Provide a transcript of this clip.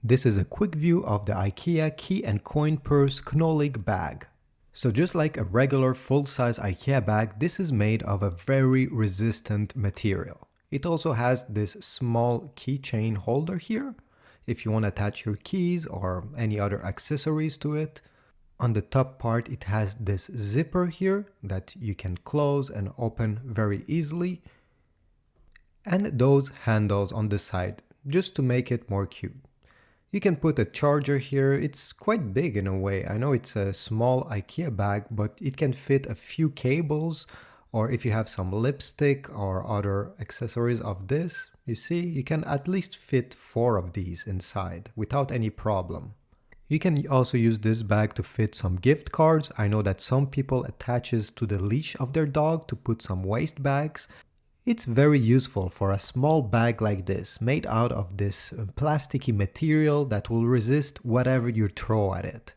This is a quick view of the IKEA key and coin purse KNOLIG bag. So just like a regular full-size IKEA bag, this is made of a very resistant material. It also has this small keychain holder here, if you want to attach your keys or any other accessories to it. On the top part, it has this zipper here that you can close and open very easily. And those handles on the side, just to make it more cute. You can put a charger here. It's quite big in a way. I know it's a small IKEA bag, but it can fit a few cables, or if you have some lipstick or other accessories of this, you see, you can at least fit 4 of these inside without any problem. You can also use this bag to fit some gift cards. I know that some people attaches to the leash of their dog to put some waste bags. It's very useful for a small bag like this, made out of this plasticky material that will resist whatever you throw at it.